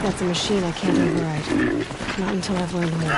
That's a machine I can't override. Not until I've learned more.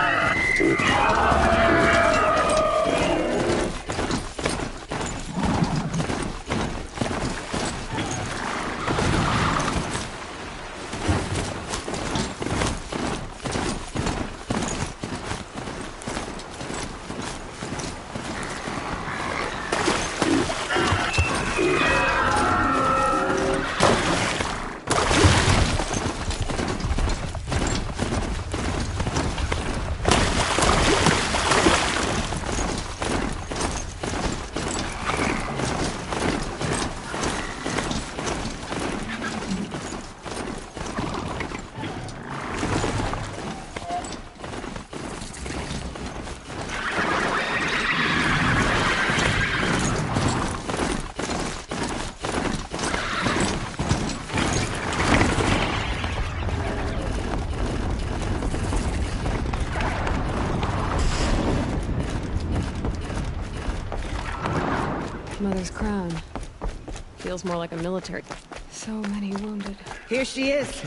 Mother's crown. Feels more like a military. So many wounded. Here she is.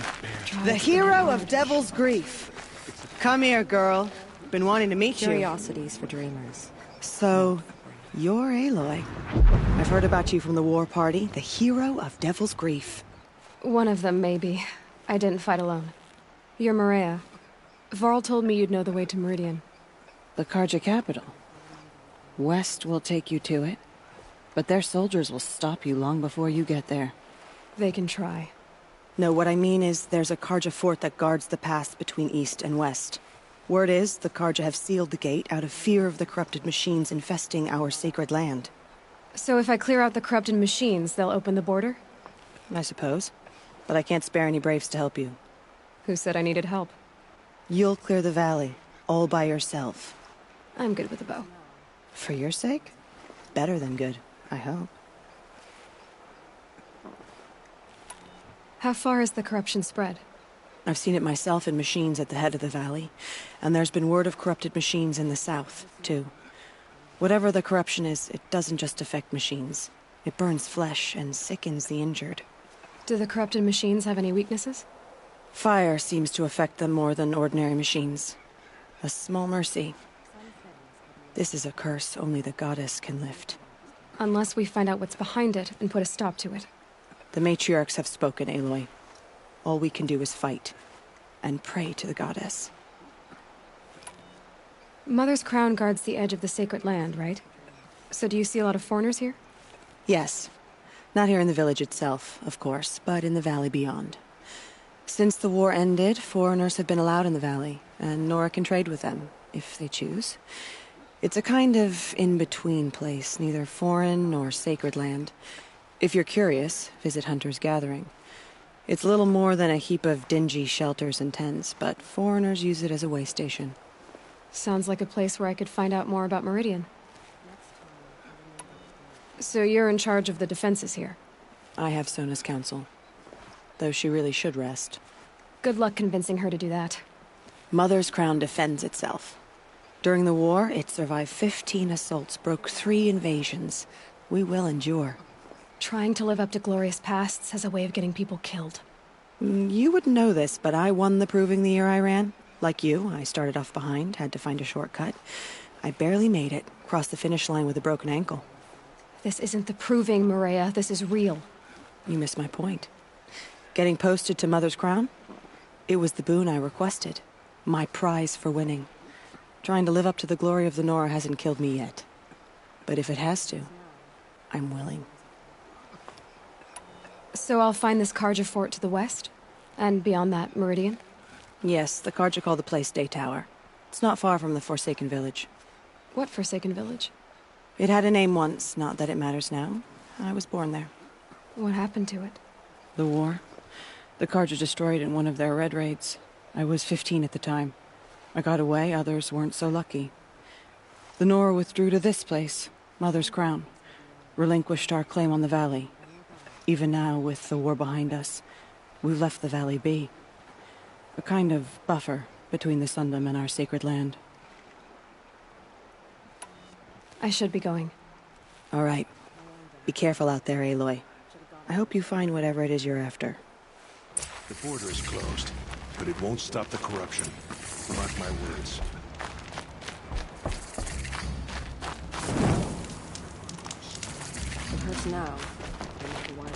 The hero of Devil's Grief. Come here, girl. Been wanting to meet you. Curiosities for dreamers. So, you're Aloy. I've heard about you from the war party, the hero of Devil's Grief. One of them, maybe. I didn't fight alone. You're Maria. Varl told me you'd know the way to Meridian. The Karja capital. West will take you to it, but their soldiers will stop you long before you get there. They can try. No, what I mean is there's a Karja fort that guards the pass between east and west. Word is, the Karja have sealed the gate out of fear of the corrupted machines infesting our sacred land. So if I clear out the corrupted machines, they'll open the border? I suppose. But I can't spare any braves to help you. Who said I needed help? You'll clear the valley, all by yourself. I'm good with a bow. For your sake? Better than good, I hope. How far has the corruption spread? I've seen it myself in machines at the head of the valley, and there's been word of corrupted machines in the south, too. Whatever the corruption is, it doesn't just affect machines. It burns flesh and sickens the injured. Do the corrupted machines have any weaknesses? Fire seems to affect them more than ordinary machines. A small mercy. This is a curse only the goddess can lift. Unless we find out what's behind it and put a stop to it. The matriarchs have spoken, Aloy. All we can do is fight, and pray to the goddess. Mother's crown guards the edge of the sacred land, right? So do you see a lot of foreigners here? Yes. Not here in the village itself, of course, but in the valley beyond. Since the war ended, foreigners have been allowed in the valley, and Nora can trade with them, if they choose. It's a kind of in-between place, neither foreign nor sacred land. If you're curious, visit Hunter's Gathering. It's little more than a heap of dingy shelters and tents, but foreigners use it as a way station. Sounds like a place where I could find out more about Meridian. So you're in charge of the defenses here? I have Sona's counsel. Though she really should rest. Good luck convincing her to do that. Mother's crown defends itself. During the war, it survived 15 assaults, broke 3 invasions. We will endure. Trying to live up to glorious pasts has a way of getting people killed. You wouldn't know this, but I won the proving the year I ran. Like you, I started off behind, had to find a shortcut. I barely made it, crossed the finish line with a broken ankle. This isn't the proving, Maria. This is real. You missed my point. Getting posted to Mother's crown? It was the boon I requested. My prize for winning. Trying to live up to the glory of the Nora hasn't killed me yet. But if it has to, I'm willing. So I'll find this Karja fort to the west? And beyond that, Meridian? Yes, the Karja call the place Day Tower. It's not far from the Forsaken Village. What Forsaken Village? It had a name once, not that it matters now. I was born there. What happened to it? The war. The Karja destroyed in one of their red raids. I was 15 at the time. I got away, others weren't so lucky. The Nora withdrew to this place, Mother's Crown. Relinquished our claim on the valley. Even now, with the war behind us, we've left the valley be. A kind of buffer between the Sundom and our sacred land. I should be going. All right. Be careful out there, Aloy. I hope you find whatever it is you're after. The border is closed. but it won't stop the corruption. Mark my words. It hurts now. But not a while.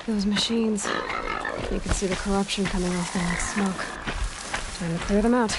Those machines. You can see the corruption coming off them like smoke. Time to clear them out.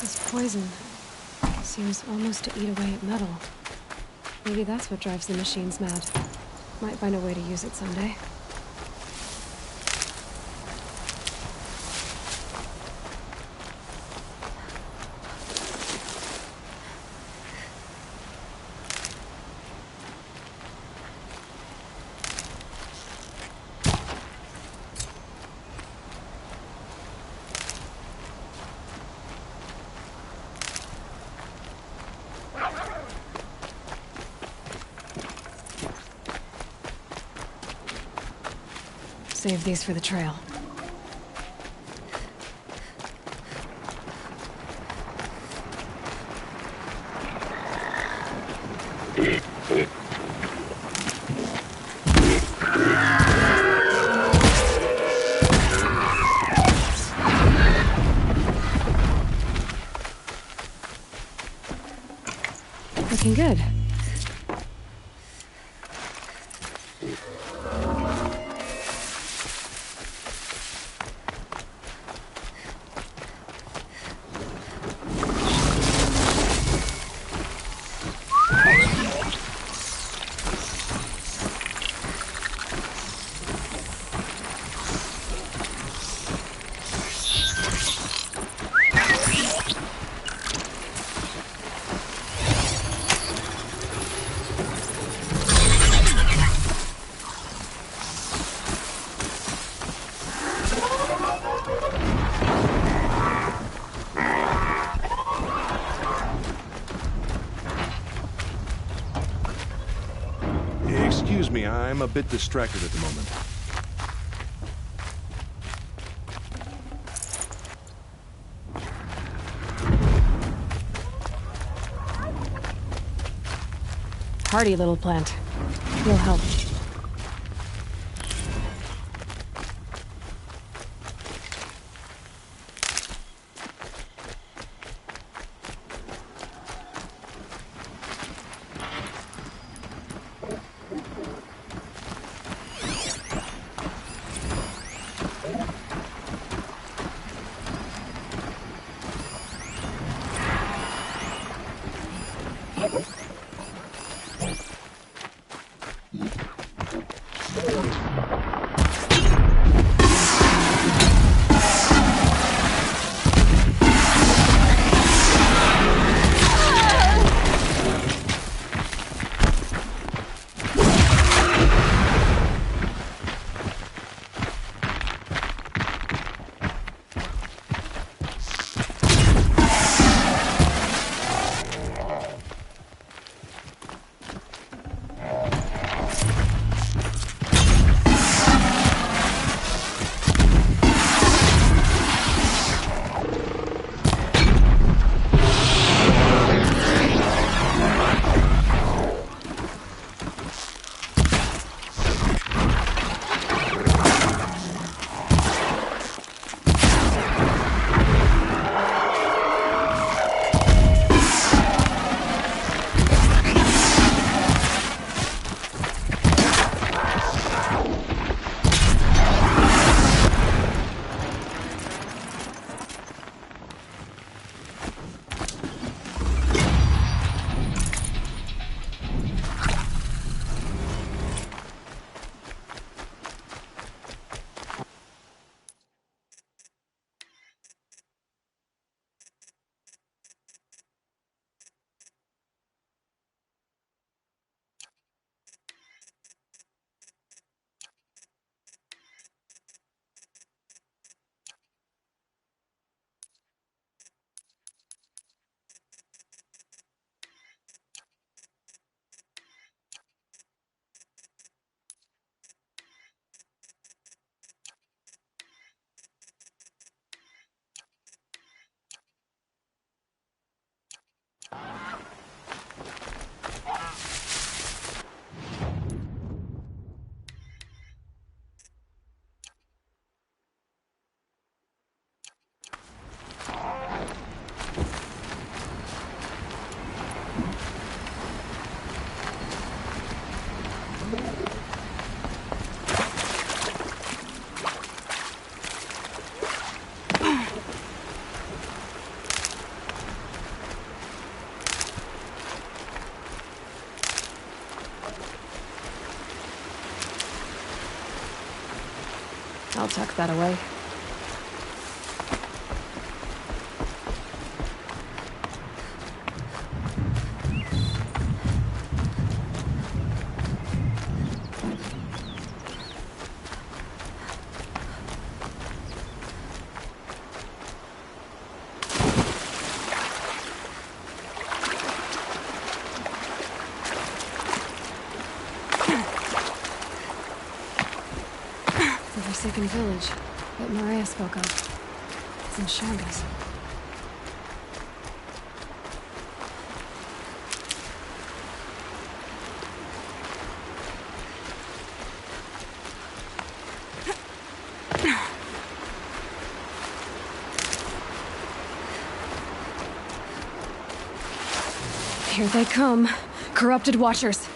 This poison seems almost to eat away at metal. Maybe that's what drives the machines mad. Might find a way to use it someday. Save these for the trail. Looking good. me, I'm a bit distracted at the moment. Hardy little plant. You'll help. I'll tuck that away. The Forsaken Village that Maria spoke of. It's in Shangas. Here they come. Corrupted Watchers.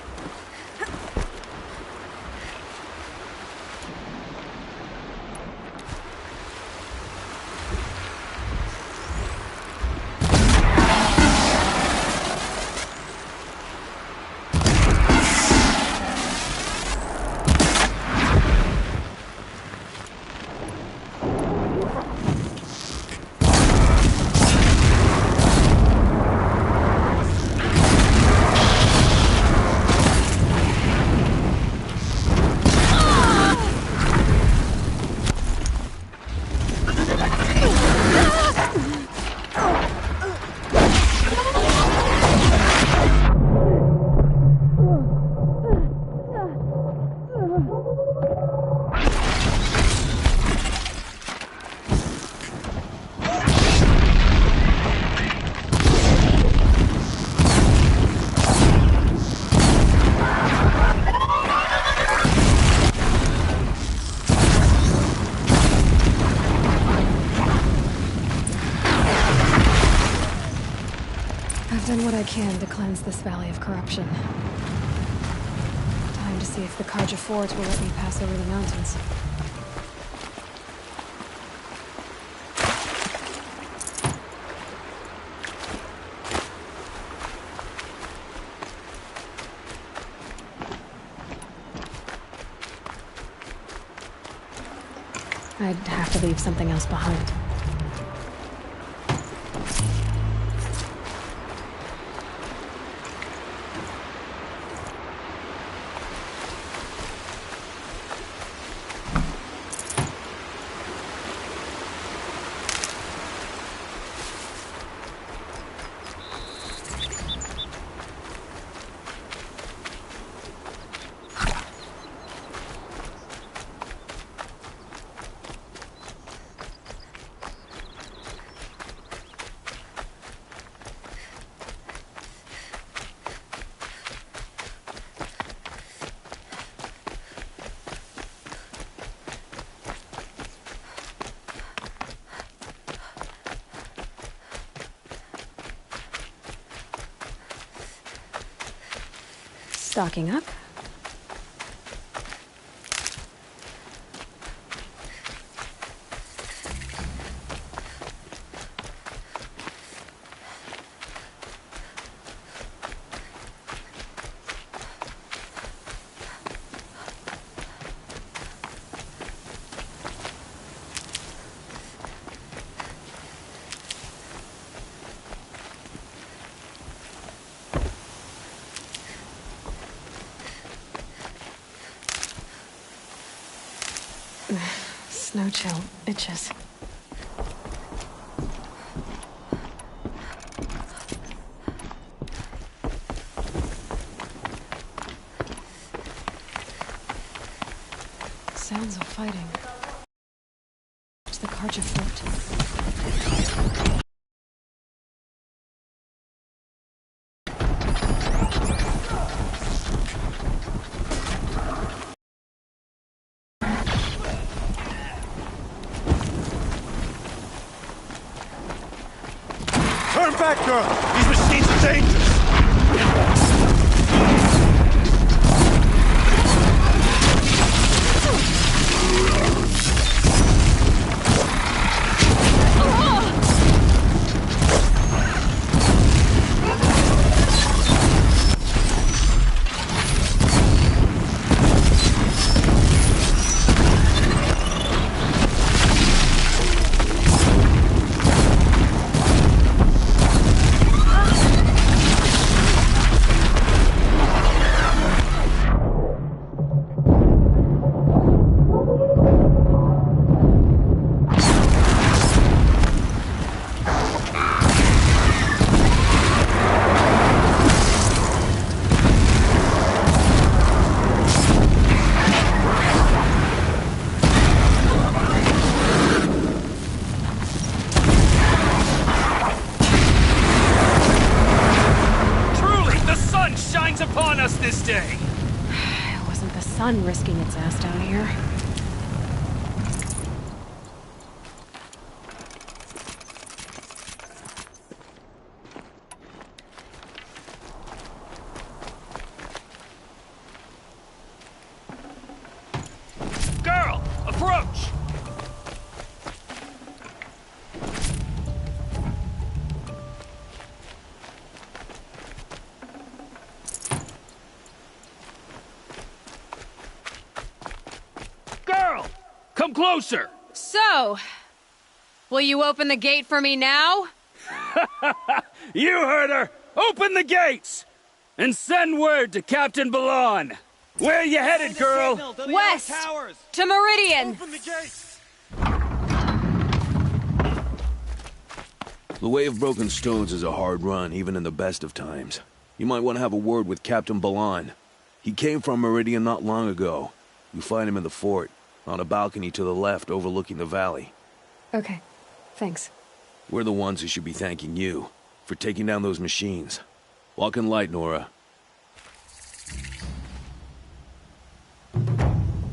done what I can to cleanse this valley of corruption. Time to see if the Carja Fort will let me pass over the mountains. I'd have to leave something else behind. Stocking up. Snow chill itches. Sounds of fighting. It's the Carja Fort. Turn back, girl! These machines are dangerous! Upon us this day. It wasn't the sun risking its ass down here. Girl, approach! Come closer! So, will you open the gate for me now? You heard her! Open the gates! And send word to Captain Balon! Where you headed, girl? West! To Meridian! Open the gates! The Way of Broken Stones is a hard run, even in the best of times. You might want to have a word with Captain Balon. He came from Meridian not long ago. You find him in the fort, on a balcony to the left overlooking the valley. Okay, thanks. We're the ones who should be thanking you for taking down those machines. Walk in light, Nora.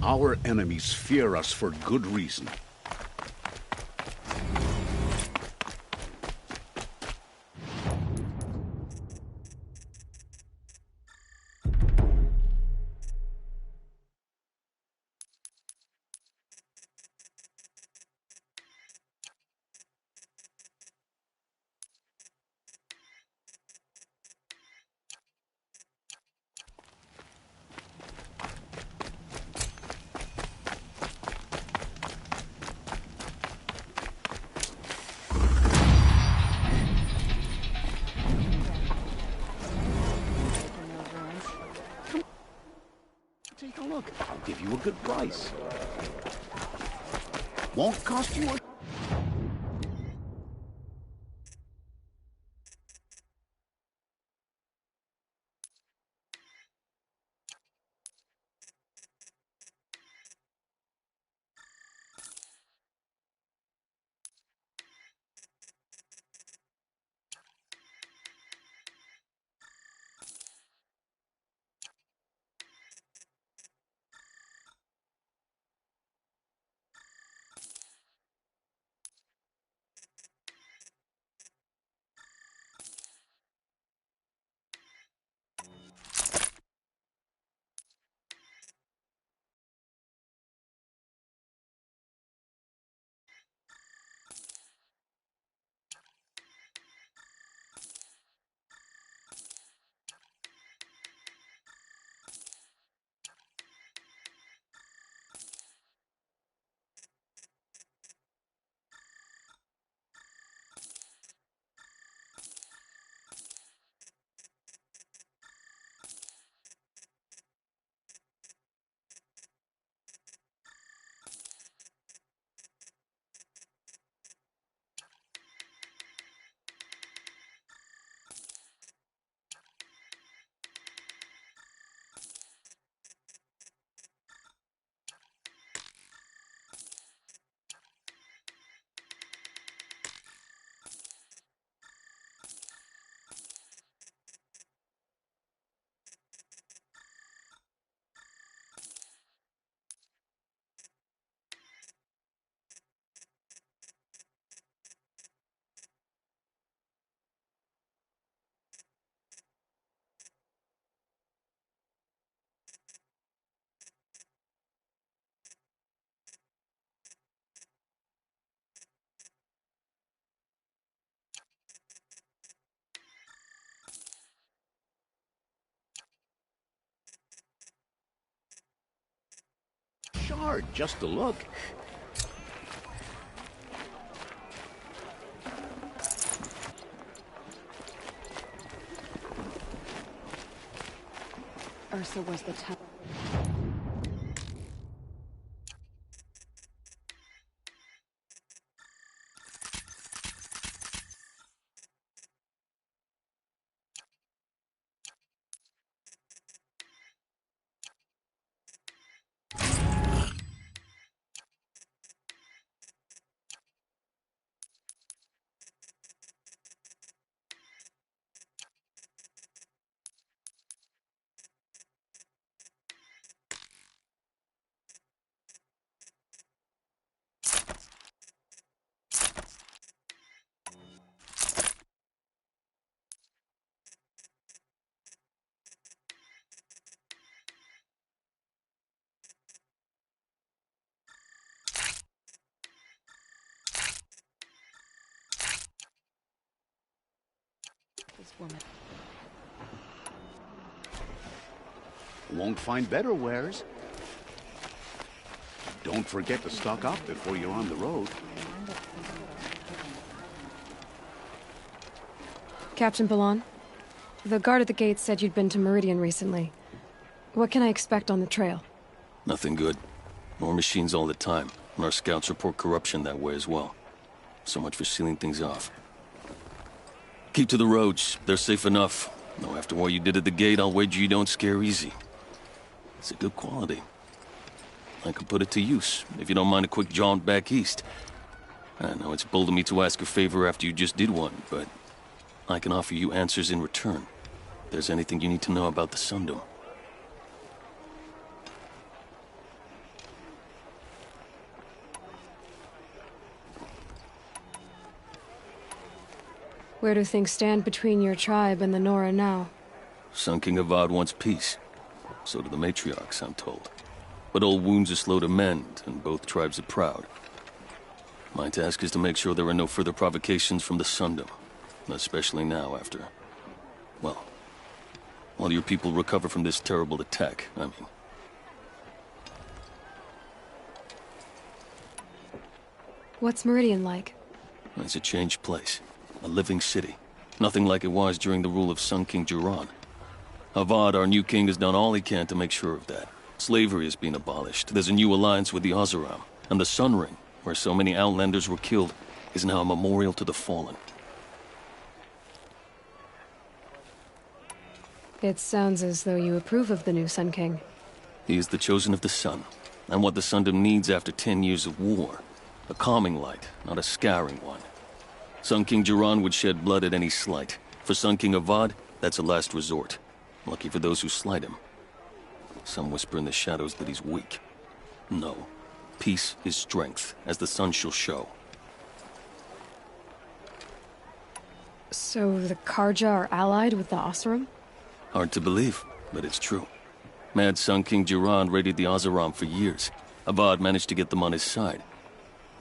Our enemies fear us for good reason. give you a good price. Won't cost you a... Shard, just to look. Ursa was the top. This woman. Won't find better wares. Don't forget to stock up before you're on the road. Captain Balan, the guard at the gate said you'd been to Meridian recently. What can I expect on the trail? Nothing good. More machines all the time, and our scouts report corruption that way as well. So much for sealing things off. Keep to the roads. They're safe enough. Though after what you did at the gate, I'll wager you don't scare easy. It's a good quality. I could put it to use, if you don't mind a quick jaunt back east. I know it's bold of me to ask a favor after you just did one, but I can offer you answers in return. If there's anything you need to know about the Sundom. Where do things stand between your tribe and the Nora now? Sun King Avad wants peace. So do the matriarchs, I'm told. But old wounds are slow to mend, and both tribes are proud. My task is to make sure there are no further provocations from the Sundom. Especially now after... well... while your people recover from this terrible attack, I mean. What's Meridian like? It's a changed place. A living city. Nothing like it was during the rule of Sun King Jiran. Avad, our new king, has done all he can to make sure of that. Slavery is being abolished. There's a new alliance with the Oseram. And the Sun Ring, where so many Outlanders were killed, is now a memorial to the fallen. It sounds as though you approve of the new Sun King. He is the chosen of the Sun, and what the Sundom needs after 10 years of war. A calming light, not a scouring one. Sun King Jiran would shed blood at any slight. For Sun King Avad, that's a last resort. Lucky for those who slight him. Some whisper in the shadows that he's weak. No. Peace is strength, as the sun shall show. So the Karja are allied with the Oseram? Hard to believe, but it's true. Mad Sun King Jiran raided the Oseram for years. Avad managed to get them on his side.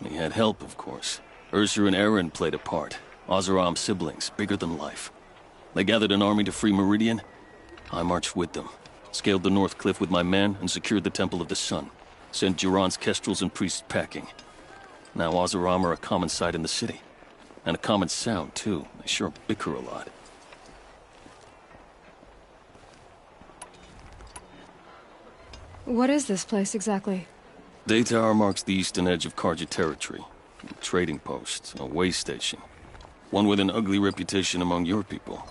He had help, of course. Ursur and Eren played a part. Oseram siblings, bigger than life. They gathered an army to free Meridian. I marched with them. Scaled the North Cliff with my men and secured the Temple of the Sun. Sent Jiran's kestrels and priests packing. Now Oseram are a common sight in the city. And a common sound, too. They sure bicker a lot. What is this place exactly? Daytower marks the eastern edge of Karja territory. A trading post, a way station. One with an ugly reputation among your people.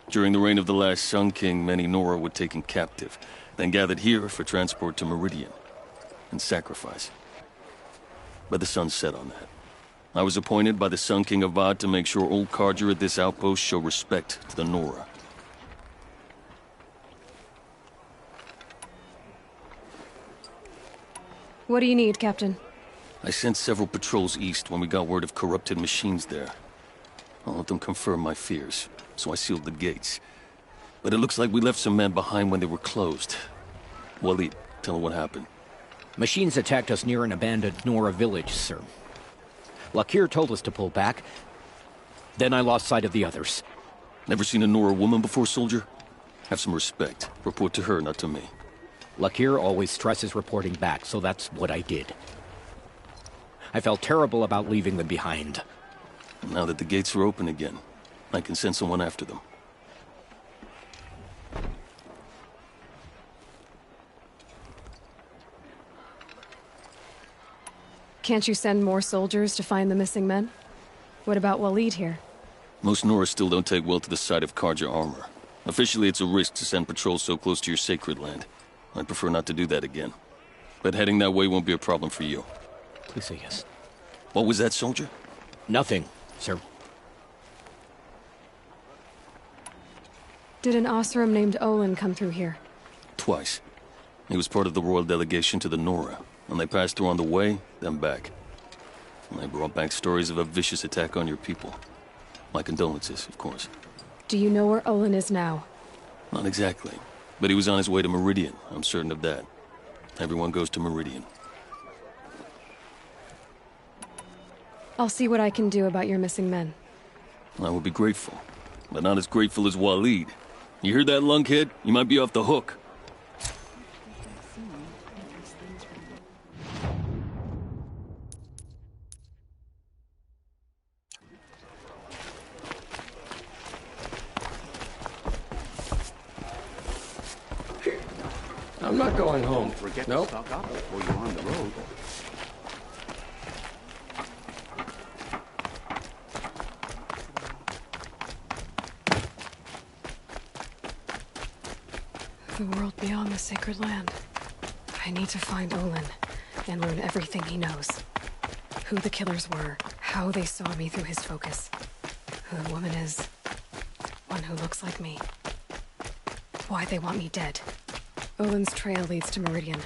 During the reign of the last Sun King, many Nora were taken captive, then gathered here for transport to Meridian. And sacrifice. But the sun set on that. I was appointed by the Sun King Avad to make sure old Karja at this outpost show respect to the Nora. What do you need, Captain? I sent several patrols east when we got word of corrupted machines there. I'll let them confirm my fears, so I sealed the gates. But it looks like we left some men behind when they were closed. Waleed, tell her what happened. Machines attacked us near an abandoned Nora village, sir. Lakir told us to pull back. Then I lost sight of the others. Never seen a Nora woman before, soldier? Have some respect. Report to her, not to me. Lakir always stresses reporting back, so that's what I did. I felt terrible about leaving them behind. Now that the gates are open again, I can send someone after them. Can't you send more soldiers to find the missing men? What about Waleed here? Most Nora still don't take well to the sight of Karja armor. Officially, it's a risk to send patrols so close to your sacred land. I'd prefer not to do that again. But heading that way won't be a problem for you. Please say yes. What was that, soldier? Nothing, sir. Did an Oseram named Olin come through here? Twice. He was part of the royal delegation to the Nora, and they passed through on the way, then back. And they brought back stories of a vicious attack on your people. My condolences, of course. Do you know where Olin is now? Not exactly. But he was on his way to Meridian, I'm certain of that. Everyone goes to Meridian. I'll see what I can do about your missing men. I would be grateful, but not as grateful as Waleed. You hear that, lunkhead? You might be off the hook. I'm not going home. Forget Nope. to stock up before you're on the road. The world beyond the sacred land. I need to find Olin and learn everything he knows. Who the killers were, how they saw me through his focus, who the woman is, one who looks like me, why they want me dead. Olin's trail leads to Meridian.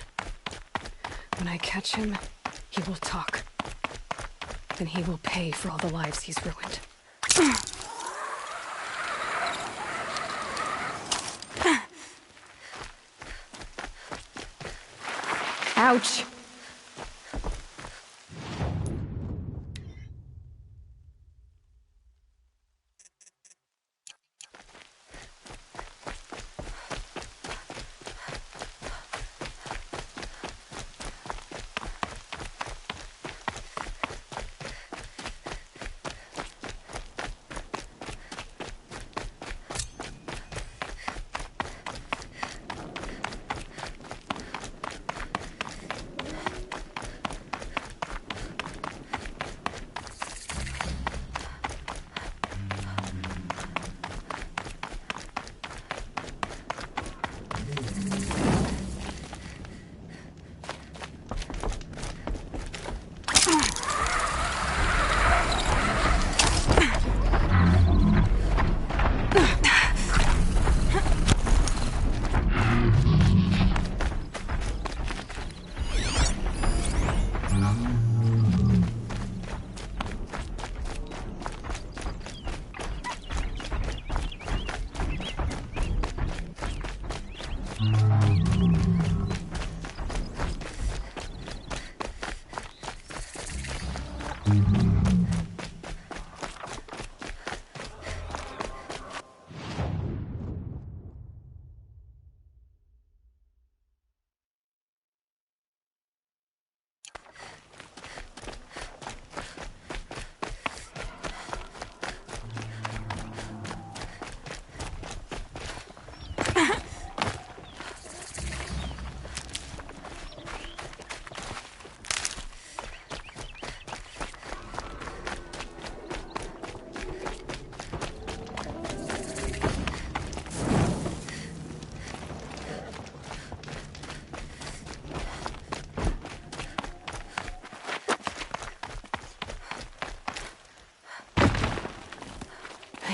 When I catch him, he will talk. Then he will pay for all the lives he's ruined. Ouch!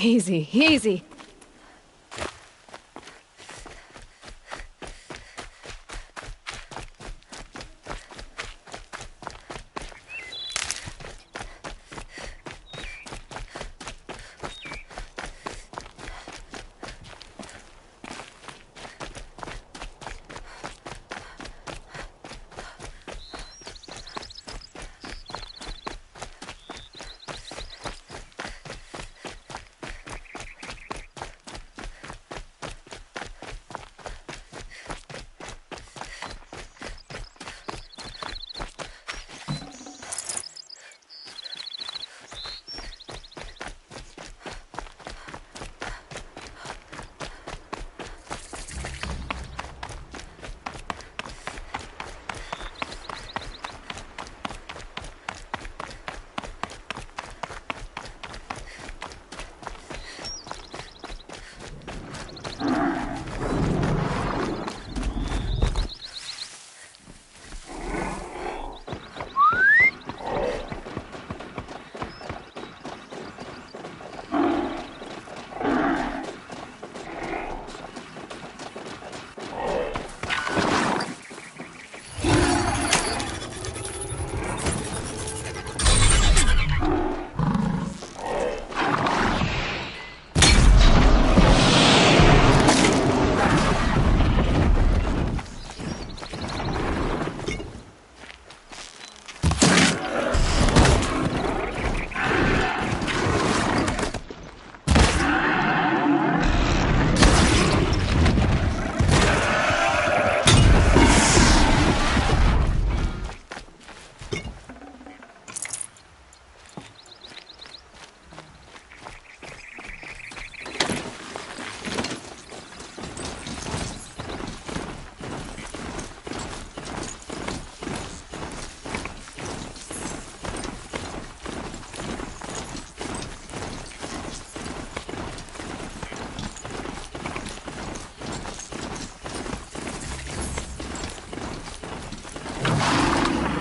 Easy, easy.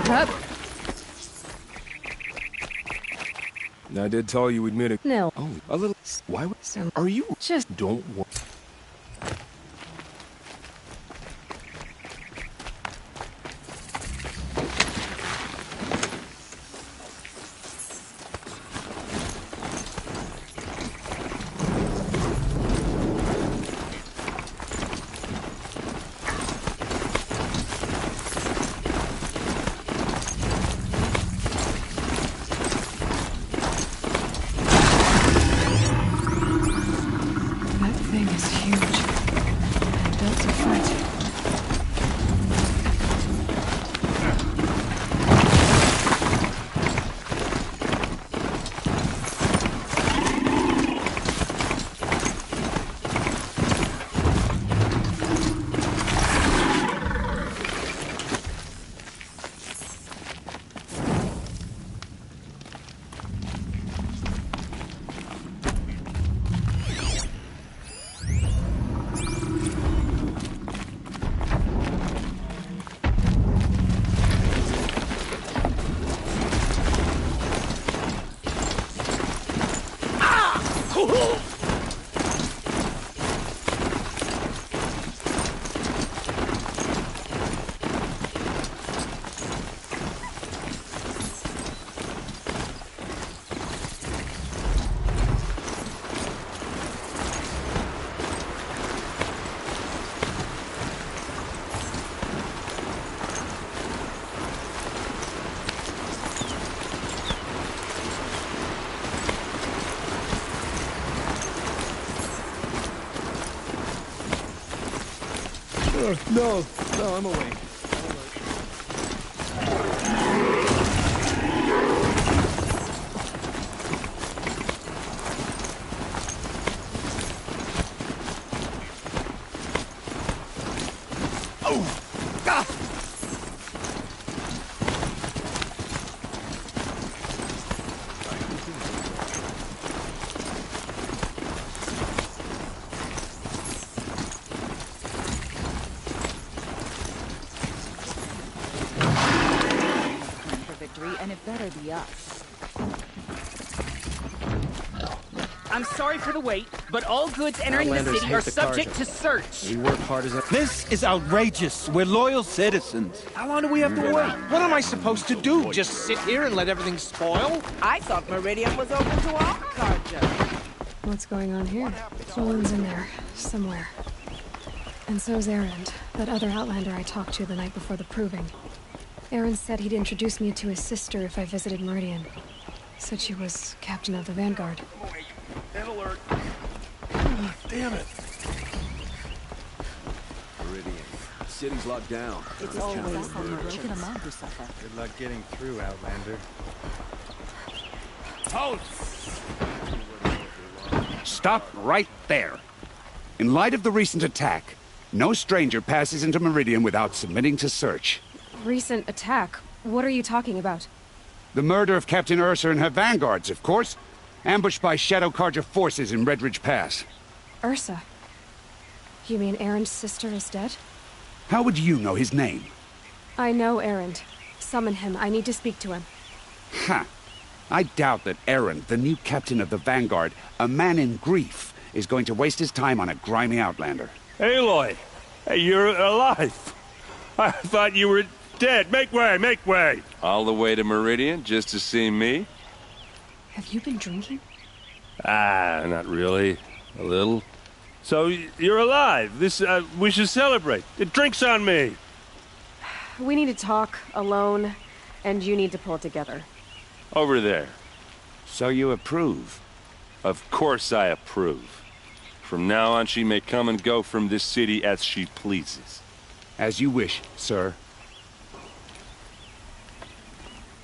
Up. I did tell you we'd meet a... No. Oh, a little... Why would... So, Are you... just... Don't worry. That thing is huge. And built to fight. No, I'm awake. And it better be us. I'm sorry for the wait, but all goods entering the Outlanders city hate are the subject Carja. to search. We work hard as a... This is outrageous. We're loyal citizens. How long do we have to wait? What am I supposed to do? Just sit here and let everything spoil? I thought Meridian was open to all Carja. What's going on here? Olin's in there, somewhere. And so's Erend, that other Outlander I talked to the night before the proving. Erend said he'd introduce me to his sister if I visited Meridian. Said she was captain of the Vanguard. Alert. Damn it. Meridian. The city's locked down. It's always the broken among who suffer. Good luck getting through, Outlander. Halt! Stop right there. In light of the recent attack, no stranger passes into Meridian without submitting to search. Recent attack? What are you talking about? The murder of Captain Ursa and her vanguards, of course. Ambushed by Shadow Carja forces in Red Ridge Pass. Ursa? You mean Erend's sister is dead? How would you know his name? I know Erend. Summon him. I need to speak to him. Ha! I doubt that Erend, the new captain of the Vanguard, a man in grief, is going to waste his time on a grimy outlander. Aloy! Hey, you're alive! I thought you were dead. Make way, make way! All the way to Meridian just to see me? Have you been drinking? Ah, not really. A little. So, you're alive. We should celebrate. The drink's on me. We need to talk, alone, and you need to pull it together. Over there. So you approve? Of course I approve. From now on, she may come and go from this city as she pleases. As you wish, sir.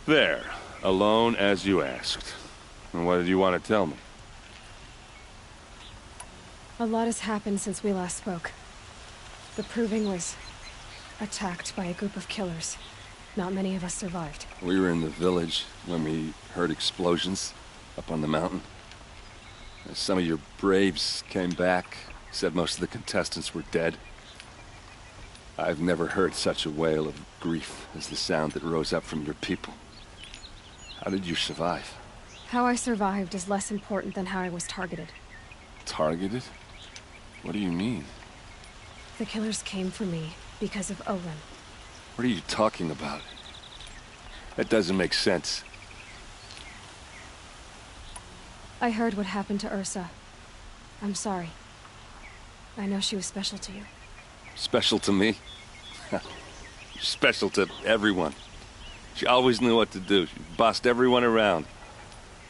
There. Alone as you asked. And what did you want to tell me? A lot has happened since we last spoke. The Proving was attacked by a group of killers. Not many of us survived. We were in the village when we heard explosions up on the mountain. Some of your braves came back, said most of the contestants were dead. I've never heard such a wail of grief as the sound that rose up from your people. How did you survive? How I survived is less important than how I was targeted. Targeted? What do you mean? The killers came for me because of Olin. What are you talking about? That doesn't make sense. I heard what happened to Ursa. I'm sorry. I know she was special to you. Special to me? Special to everyone. She always knew what to do. She bossed everyone around.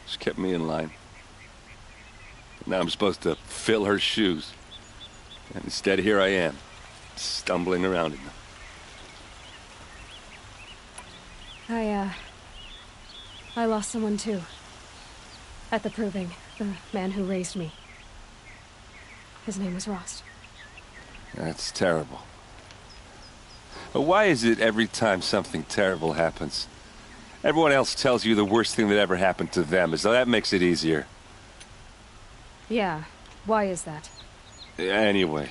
She kept me in line. Now I'm supposed to fill her shoes. And instead, here I am, stumbling around in them. I lost someone too. At the Proving, the man who raised me. His name was Rost. That's terrible. But why is it every time something terrible happens, everyone else tells you the worst thing that ever happened to them, as though that makes it easier? Yeah, why is that? Anyway,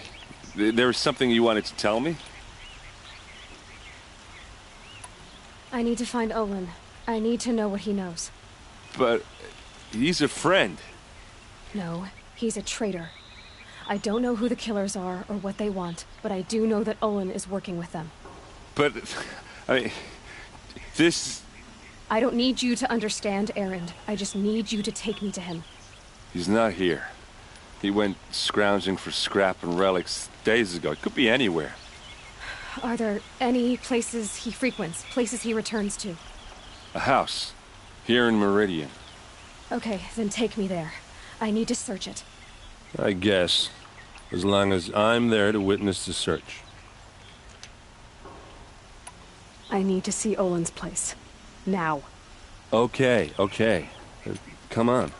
there was something you wanted to tell me? I need to find Olin. I need to know what he knows. But he's a friend. No, he's a traitor. I don't know who the killers are or what they want, but I do know that Olin is working with them. But, I mean, this... I don't need you to understand, Erend. I just need you to take me to him. He's not here. He went scrounging for scrap and relics days ago. It could be anywhere. Are there any places he frequents, places he returns to? A house. Here in Meridian. Okay, then take me there. I need to search it. I guess. As long as I'm there to witness the search. I need to see Olin's place. Now. Okay, okay. Come on.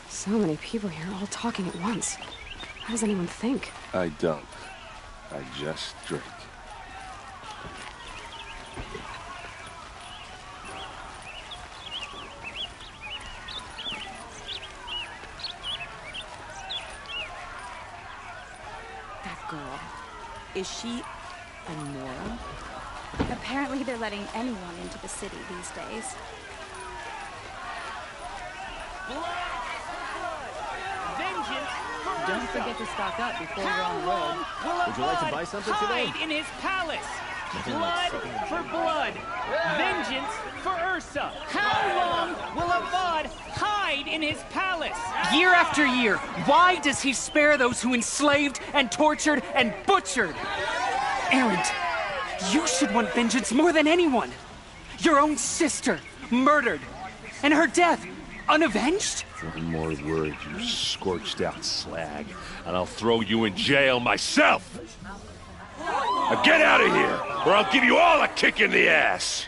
So many people here, all talking at once. How does anyone think? I don't. I just drink. That girl. Is she a Nora? Apparently they're letting anyone into the city these days. Don't forget to stock up before you're on the road. Would you like to buy something today? Hide in his palace. Blood for blood. Vengeance for Ursa. How long will Avad hide in his palace? Year after year, why does he spare those who enslaved and tortured and butchered? Erend, you should want vengeance more than anyone. Your own sister, murdered, and her death, unavenged? One more word, you scorched out slag, and I'll throw you in jail myself! Now get out of here, or I'll give you all a kick in the ass!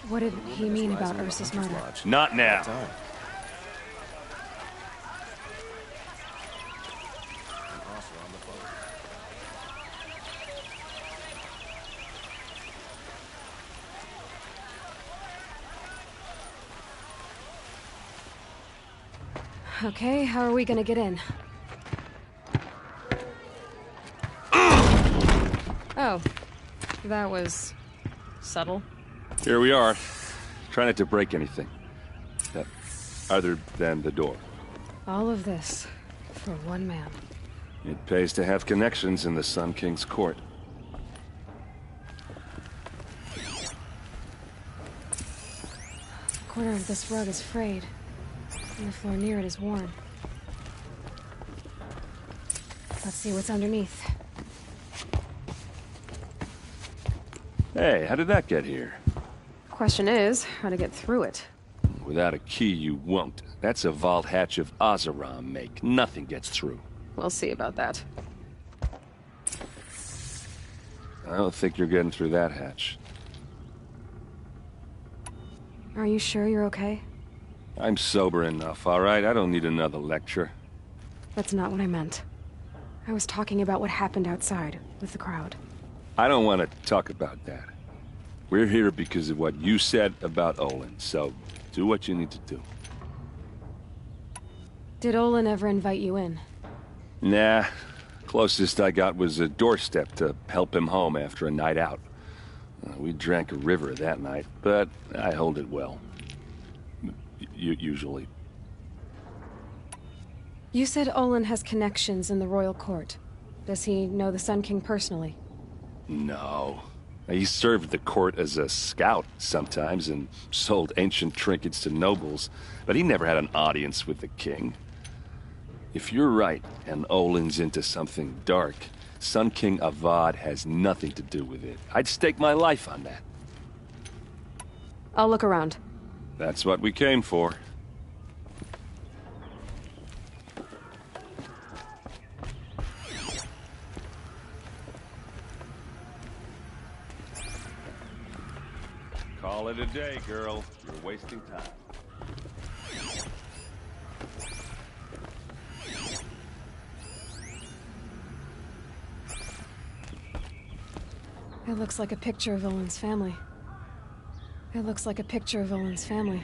What did he mean about Ursa's murder? Not now. Okay, how are we gonna get in? Oh, that was subtle. Here we are. Try not to break anything. Other than the door. All of this for one man. It pays to have connections in the Sun King's court. A corner of this rug is frayed, and the floor near it is worn. Let's see what's underneath. Hey, how did that get here? Question is, how to get through it. Without a key, you won't. That's a vault hatch of Oseram make. Nothing gets through. We'll see about that. I don't think you're getting through that hatch. Are you sure you're okay? I'm sober enough, all right? I don't need another lecture. That's not what I meant. I was talking about what happened outside, with the crowd. I don't want to talk about that. We're here because of what you said about Olin, so do what you need to do. Did Olin ever invite you in? Nah. Closest I got was a doorstep to help him home after a night out. We drank a river that night, but I hold it well. Usually. You said Olin has connections in the royal court. Does he know the Sun King personally? No. He served the court as a scout sometimes and sold ancient trinkets to nobles, but he never had an audience with the king. If you're right, and Olin's into something dark, Sun King Avad has nothing to do with it. I'd stake my life on that. I'll look around. That's what we came for. Call it a day, girl. You're wasting time. It looks like a picture of Olin's family. It looks like a picture of Olin's family.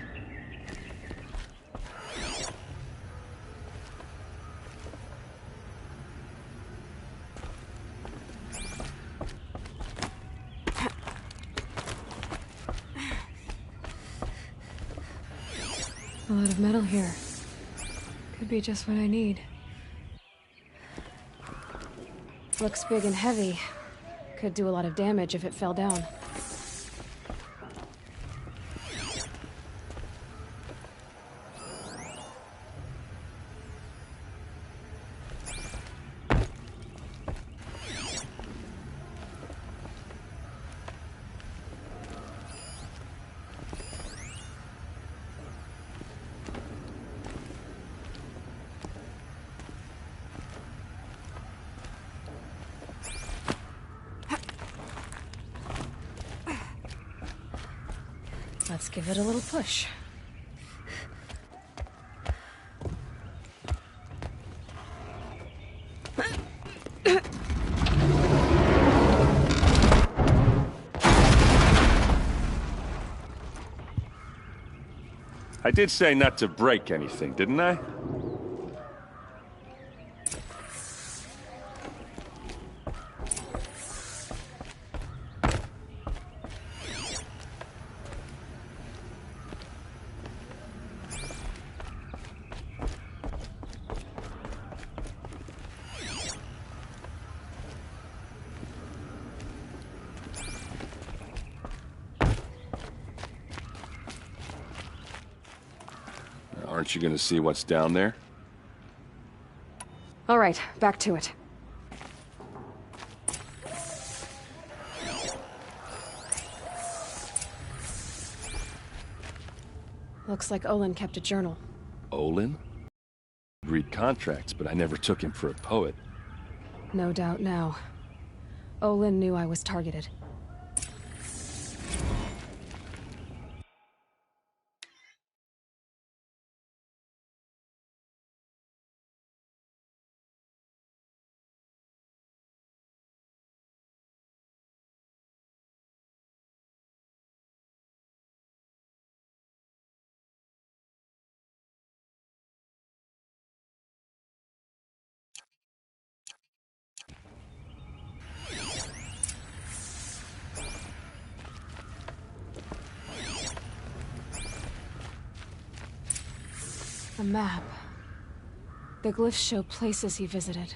A lot of metal here. Could be just what I need. Looks big and heavy. Could do a lot of damage if it fell down. Let's give it a little push. I did say not to break anything, didn't I? Aren't you gonna see what's down there? All right, back to it. Looks like Olin kept a journal. Olin? Read contracts, but I never took him for a poet. No doubt now. Olin knew I was targeted. A map. The glyphs show places he visited.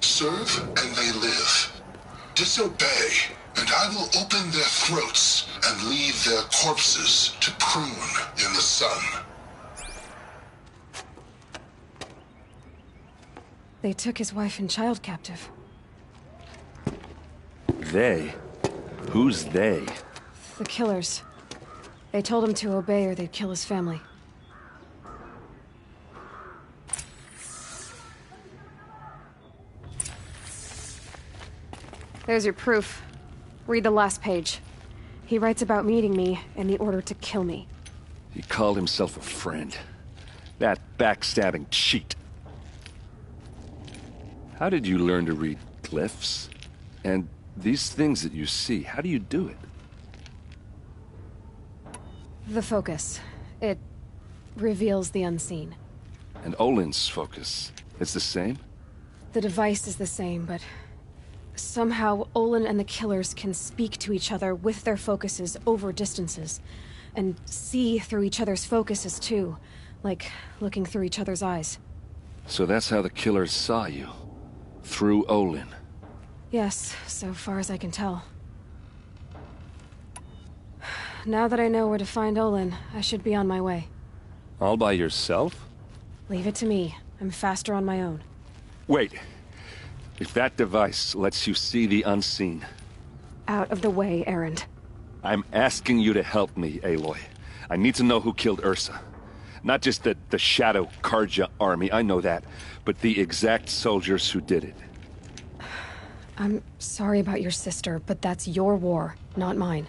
Serve and they live. Disobey, and I will open their throats and leave their corpses to prune in the sun. They took his wife and child captive. They? Who's they? The killers. They told him to obey or they'd kill his family. There's your proof. Read the last page. He writes about meeting me and the order to kill me. He called himself a friend. That backstabbing cheat. How did you learn to read glyphs? And these things that you see, how do you do it? The focus. It reveals the unseen. And Olin's focus, it's the same? The device is the same, but somehow Olin and the killers can speak to each other with their focuses over distances. And see through each other's focuses too. Like looking through each other's eyes. So that's how the killers saw you. Through Olin. Yes, so far as I can tell. Now that I know where to find Olin, I should be on my way. All by yourself? Leave it to me. I'm faster on my own. Wait. If that device lets you see the unseen... Out of the way, Erend. I'm asking you to help me, Aloy. I need to know who killed Ursa. Not just the Shadow Karja army, I know that, but the exact soldiers who did it. I'm sorry about your sister, but that's your war, not mine.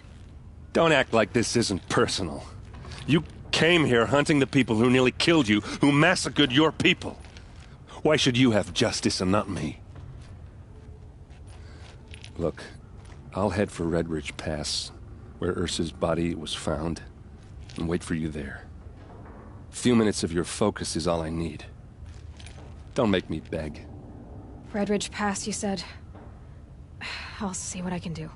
Don't act like this isn't personal. You came here hunting the people who nearly killed you, who massacred your people. Why should you have justice and not me? Look, I'll head for Red Ridge Pass, where Ursa's body was found, and wait for you there. A few minutes of your focus is all I need. Don't make me beg. Red Ridge Pass, you said? I'll see what I can do.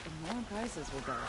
The more prices will go up.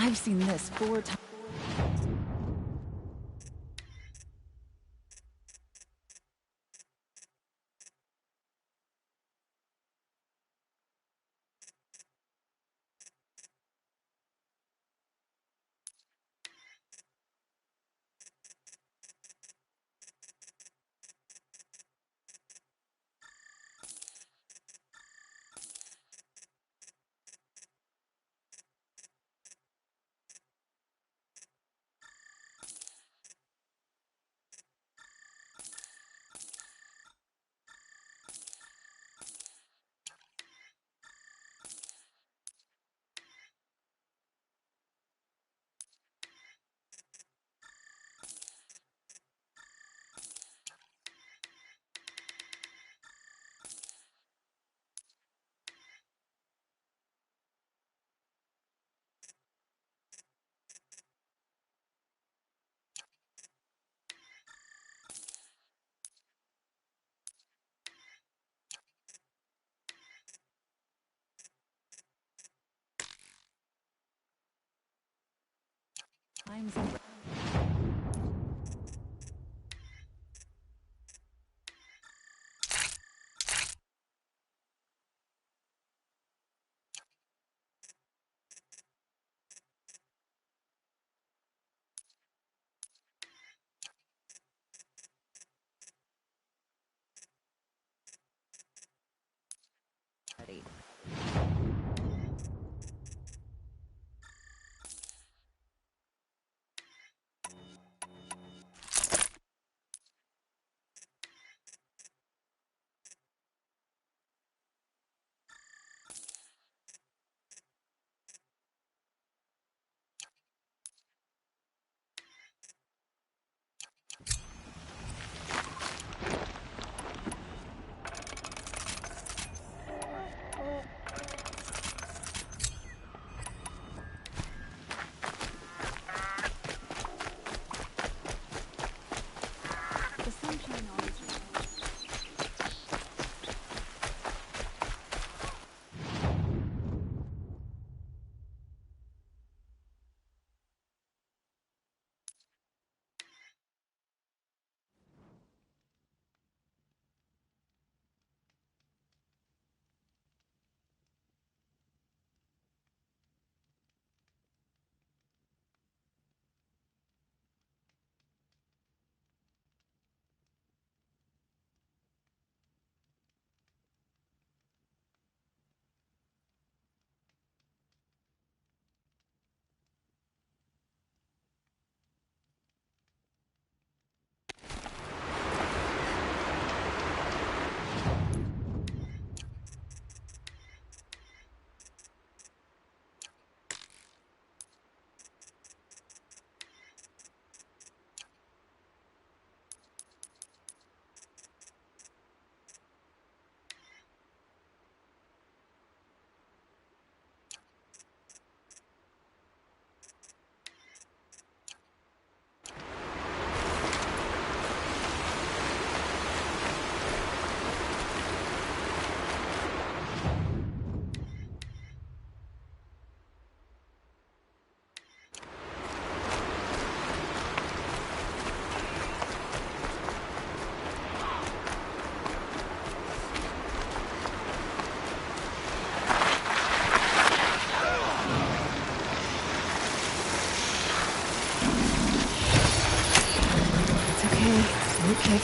I've seen this 4 times. Okay, okay.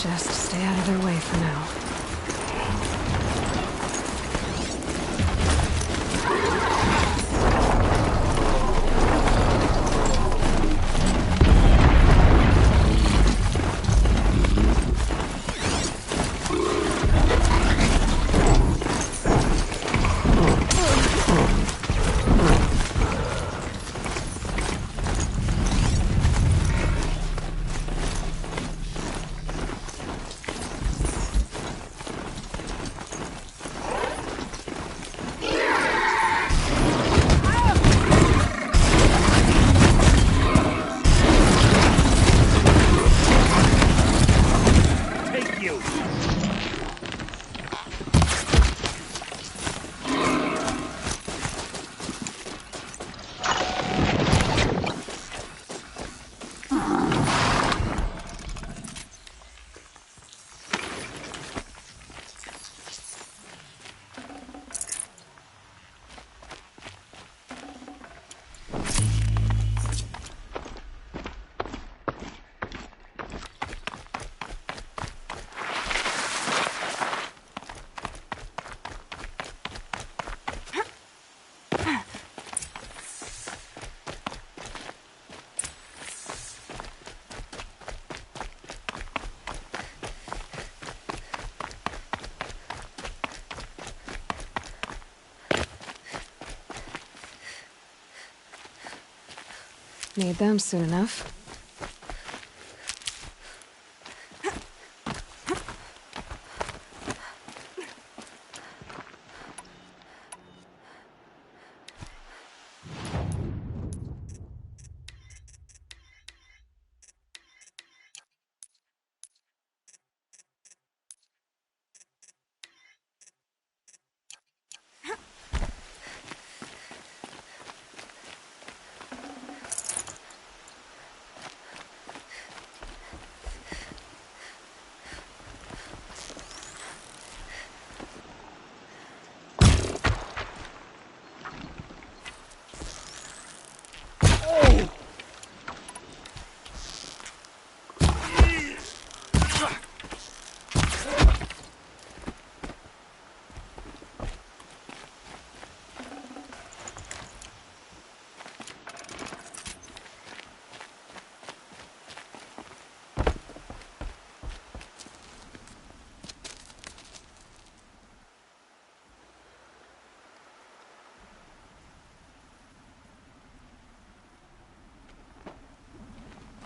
Just stay out of their way for now. Need them soon enough.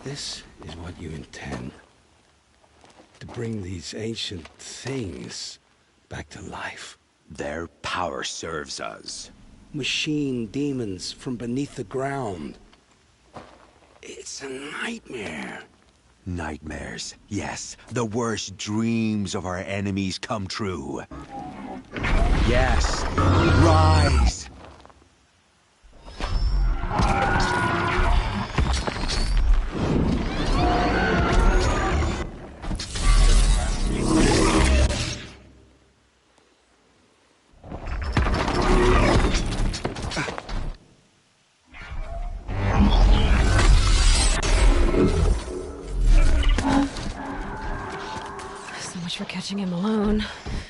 This is what you intend? To bring these ancient things back to life? Their power serves us. Machine demons from beneath the ground. It's a nightmare. Nightmares, yes. The worst dreams of our enemies come true. Yes, rise! for catching him alone.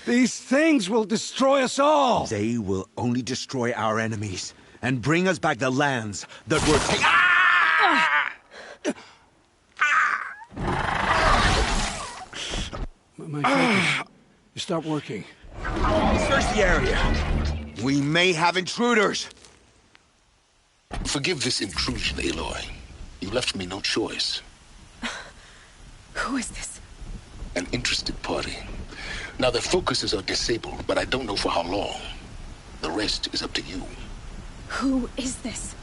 These things will destroy us all! They will only destroy our enemies and bring us back the lands that were taken. My focus. You stop working. Search the area. We may have intruders. Forgive this intrusion, Aloy. You left me no choice. Who is this? An interested party. Now, their focuses are disabled, but I don't know for how long. The rest is up to you. Who is this?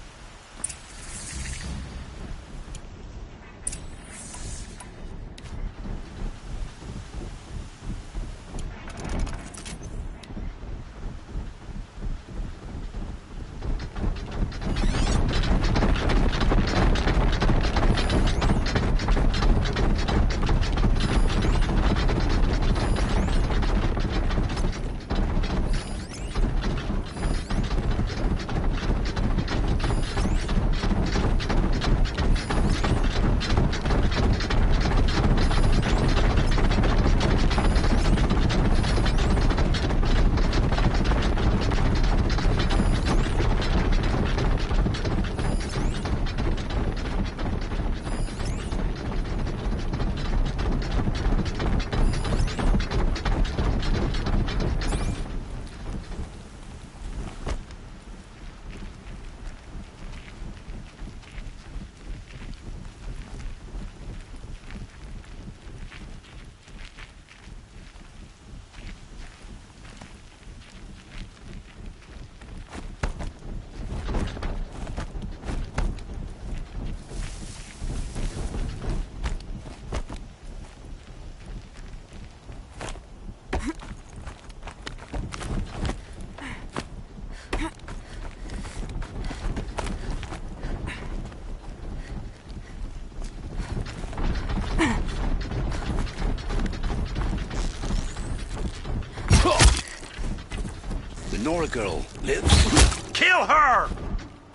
Nora girl lives? Kill her!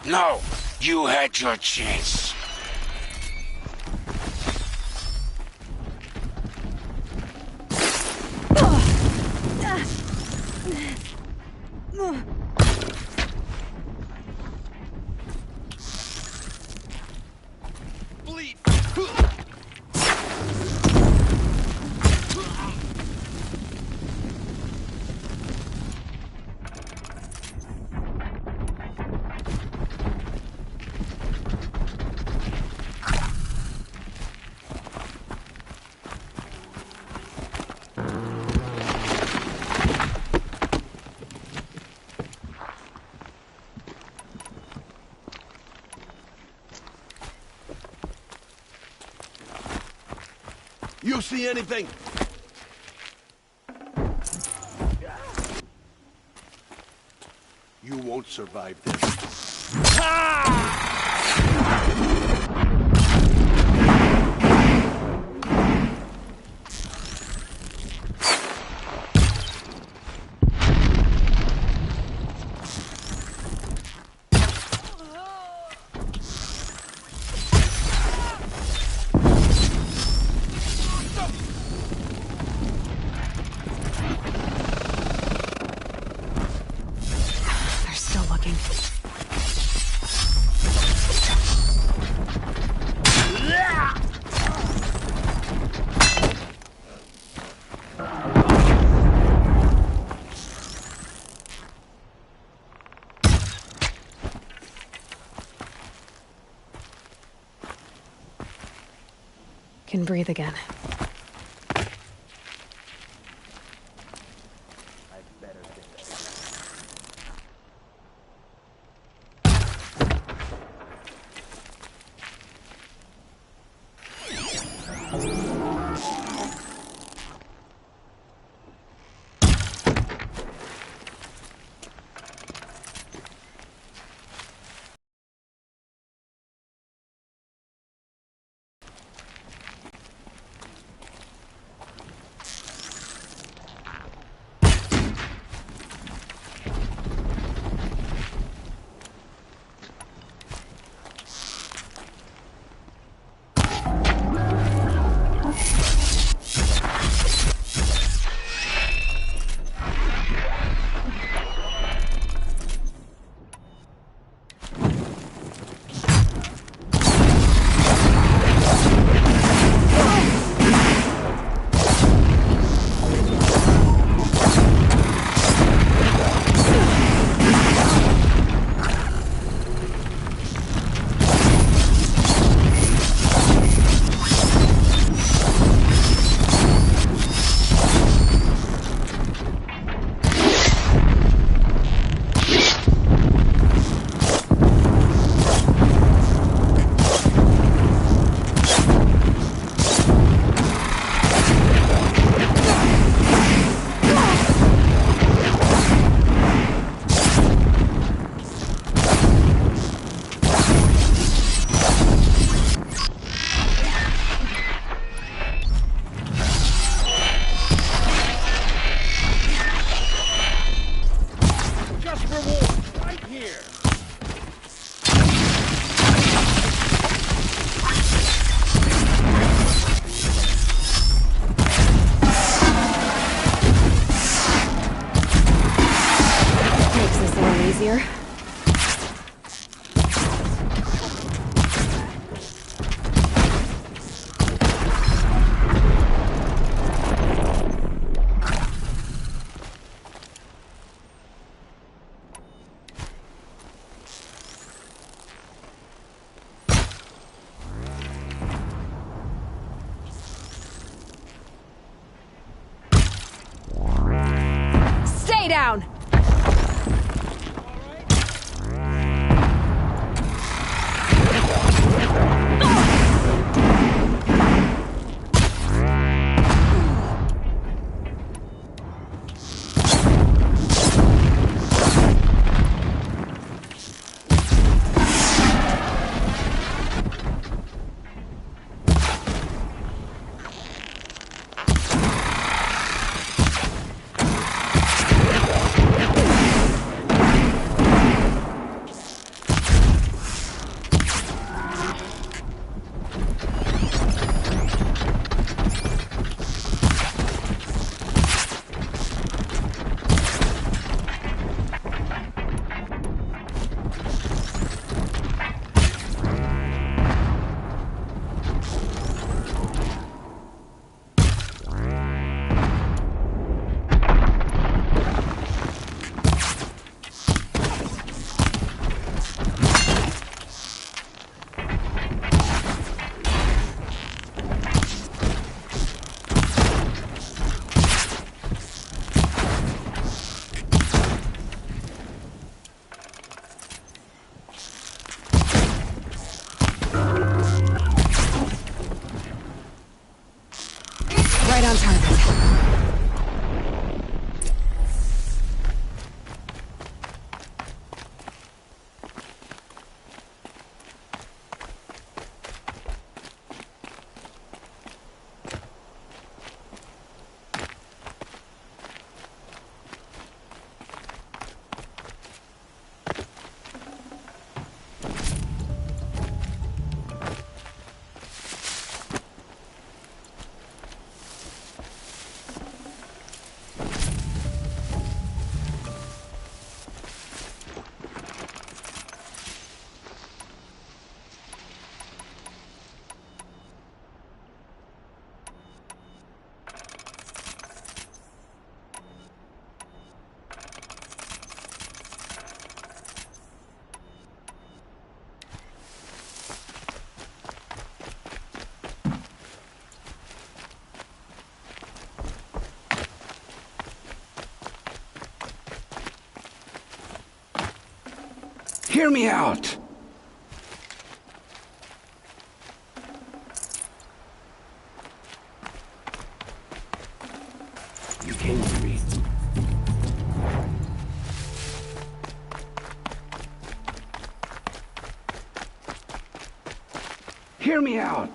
No, you had your chance. You see anything? You won't survive this. They're still looking. Can breathe again. Hear me out! You came to me. Hear me out!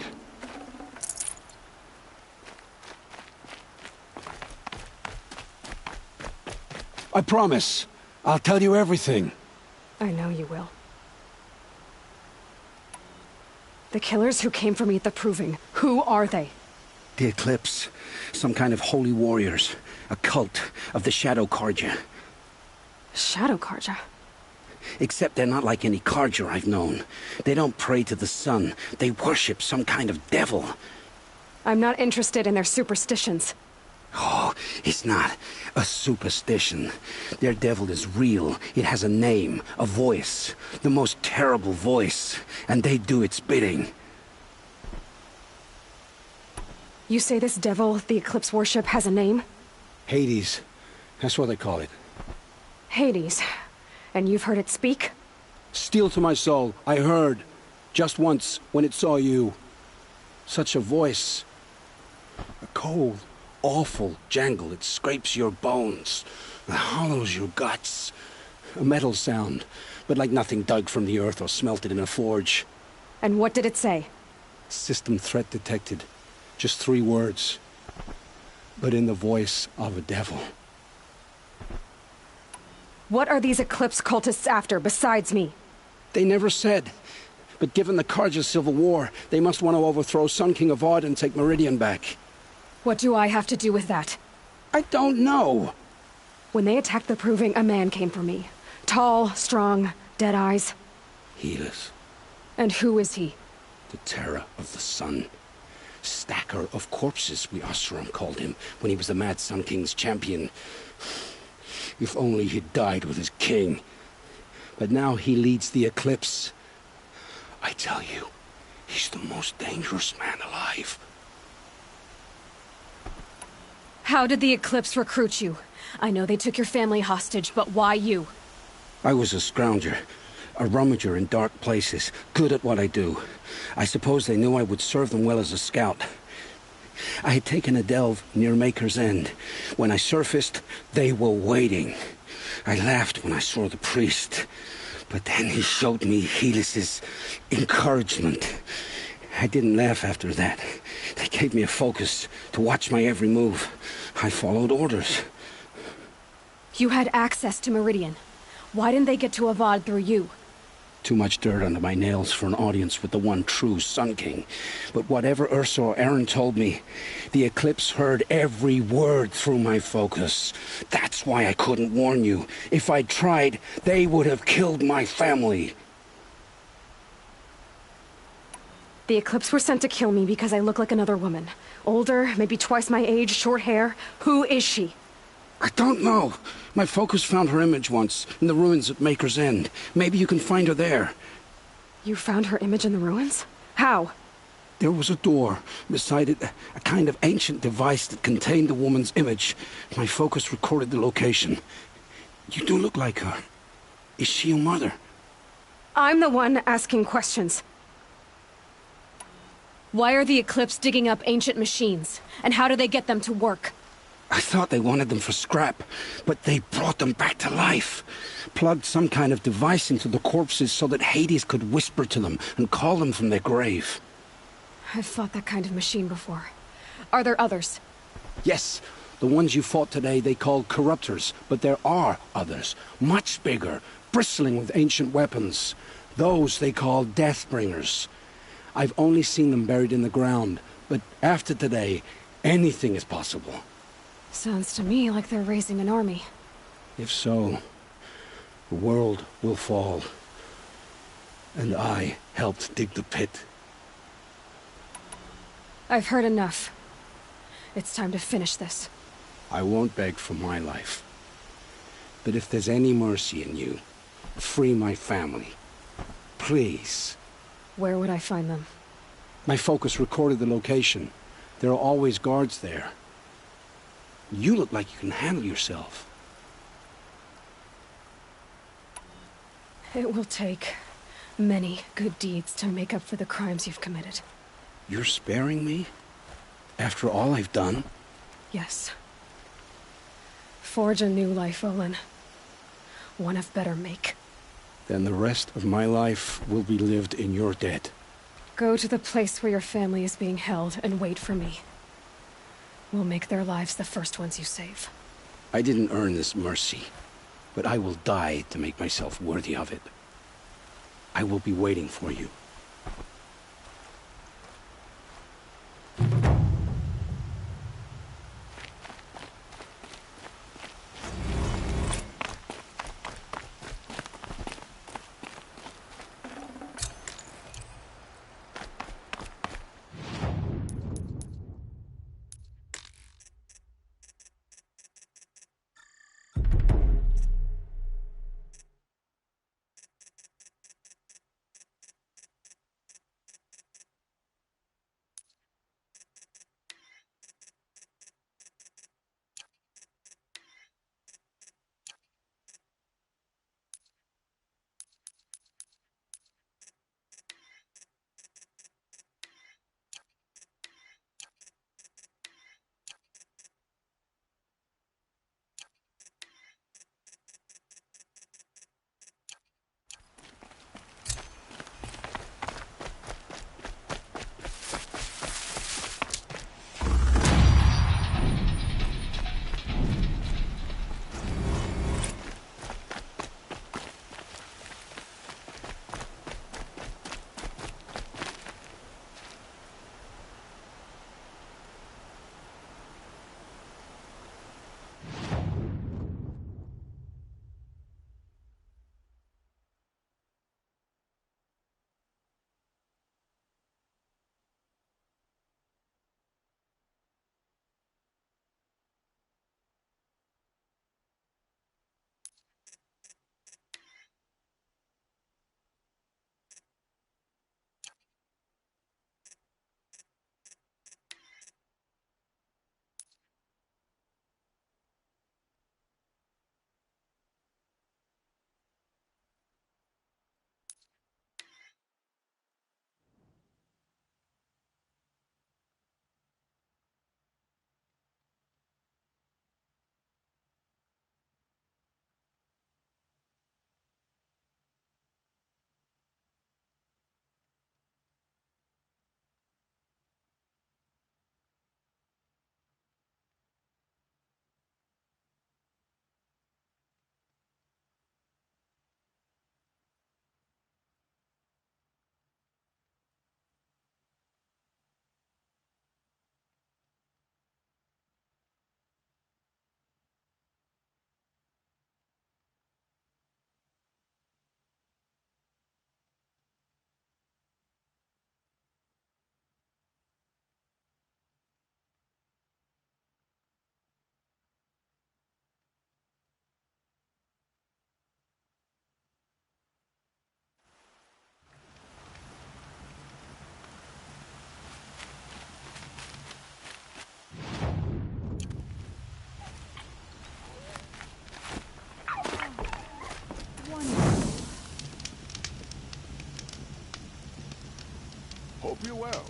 I promise. I'll tell you everything. I know you will. The killers who came for me at the Proving, who are they? The Eclipse. Some kind of holy warriors. A cult of the Shadow Carja. Shadow Carja? Except they're not like any Carja I've known. They don't pray to the sun. They worship some kind of devil. I'm not interested in their superstitions. Oh, it's not a superstition. Their devil is real. It has a name, a voice. The most terrible voice. And they do its bidding. You say this devil the Eclipse worship has a name? Hades. That's what they call it. Hades. And you've heard it speak? Steel to my soul. I heard. Just once, when it saw you. Such a voice. A cold, awful jangle. It scrapes your bones. It hollows your guts. A metal sound, but like nothing dug from the earth or smelted in a forge. And what did it say? System threat detected. Just 3 words. But in the voice of a devil. What are these Eclipse cultists after, besides me? They never said. But given the Carja civil war, they must want to overthrow Sun King Avad and take Meridian back. What do I have to do with that? I don't know. When they attacked the Proving, a man came for me. Tall, strong, dead eyes. Helis. And who is he? The terror of the sun. Stacker of corpses, we Oseram called him, when he was the Mad Sun King's champion. If only he'd died with his king. But now he leads the Eclipse. I tell you, he's the most dangerous man alive. How did the Eclipse recruit you? I know they took your family hostage, but why you? I was a scrounger. A rummager in dark places, good at what I do. I suppose they knew I would serve them well as a scout. I had taken a delve near Maker's End. When I surfaced, they were waiting. I laughed when I saw the priest. But then he showed me Helis's encouragement. I didn't laugh after that. They gave me a focus to watch my every move. I followed orders. You had access to Meridian. Why didn't they get to Avad through you? Too much dirt under my nails for an audience with the one true Sun King. But whatever Ursa or Aaron told me, the Eclipse heard every word through my focus. That's why I couldn't warn you. If I'd tried, they would have killed my family. The Eclipse were sent to kill me because I look like another woman. Older, maybe twice my age, short hair. Who is she? I don't know. My focus found her image once, in the ruins at Maker's End. Maybe you can find her there. You found her image in the ruins? How? There was a door. Beside it, a kind of ancient device that contained the woman's image. My focus recorded the location. You do look like her. Is she your mother? I'm the one asking questions. Why are the Eclipse digging up ancient machines? And how do they get them to work? I thought they wanted them for scrap, but they brought them back to life. Plugged some kind of device into the corpses so that Hades could whisper to them and call them from their grave. I've fought that kind of machine before. Are there others? Yes, the ones you fought today they called corruptors, but there are others, much bigger, bristling with ancient weapons. Those they call Deathbringers. I've only seen them buried in the ground, but after today, anything is possible. Sounds to me like they're raising an army. If so, the world will fall. And I helped dig the pit. I've heard enough. It's time to finish this. I won't beg for my life. But if there's any mercy in you, free my family. Please. Where would I find them? My focus recorded the location. There are always guards there. You look like you can handle yourself. It will take many good deeds to make up for the crimes you've committed. You're sparing me? After all I've done? Yes. Forge a new life, Olin. One of better make. Then the rest of my life will be lived in your debt. Go to the place where your family is being held and wait for me. We'll make their lives the first ones you save. I didn't earn this mercy, but I will die to make myself worthy of it. I will be waiting for you. Hope you're well.